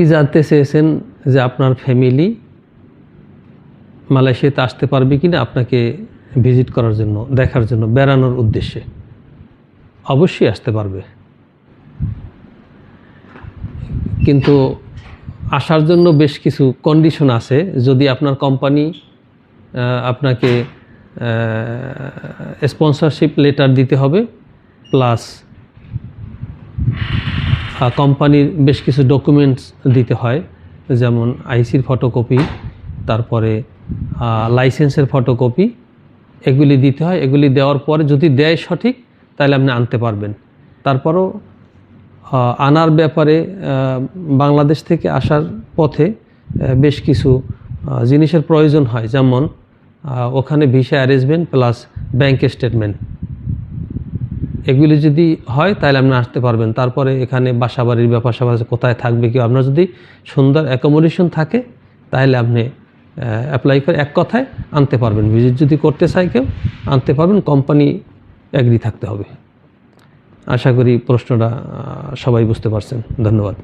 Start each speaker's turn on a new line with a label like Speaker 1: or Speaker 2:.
Speaker 1: অনেকেই জানতে চেয়েছেন যে আপনার ফ্যামিলি মালয়েশিয়াতে আসতে পারবে কিনা আপনাকে ভিজিট করার জন্য, দেখার জন্য, বেড়ানোর উদ্দেশ্যে। অবশ্যই আসতে পারবে, কিন্তু আসার জন্য বেশ কিছু কন্ডিশন আছে। যদি আপনার কোম্পানি আপনাকে স্পন্সরশিপ লেটার দিতে হবে, প্লাস কোম্পানির বেশ কিছু ডকুমেন্টস দিতে হয়, যেমন আইসির ফটোকপি, তারপরে লাইসেন্সের ফটোকপি, এগুলি দিতে হয়। এগুলি দেওয়ার পরে যদি দেয় সঠিক, তাহলে আপনি আনতে পারবেন। তারপরও আনার ব্যাপারে বাংলাদেশ থেকে আসার পথে বেশ কিছু জিনিসের প্রয়োজন হয়, যেমন ওখানে visa arrangement plus bank statement, এগুলি যদি হয় তাহলে আপনি আসতে পারবেন। তারপরে এখানে বাসাবাড়ির ব্যাপার স্যাপার কোথায় থাকবে কি, আপনার যদি সুন্দর অ্যাকোমোডেশন থাকে তাহলে আপনি অ্যাপ্লাই করে এক কথায় আনতে পারবেন। ভিজিট যদি করতে চাই কেউ, আনতে পারবেন, কোম্পানি এগ্রি থাকতে হবে। আশা করি প্রশ্নটা সবাই বুঝতে পারছেন। ধন্যবাদ।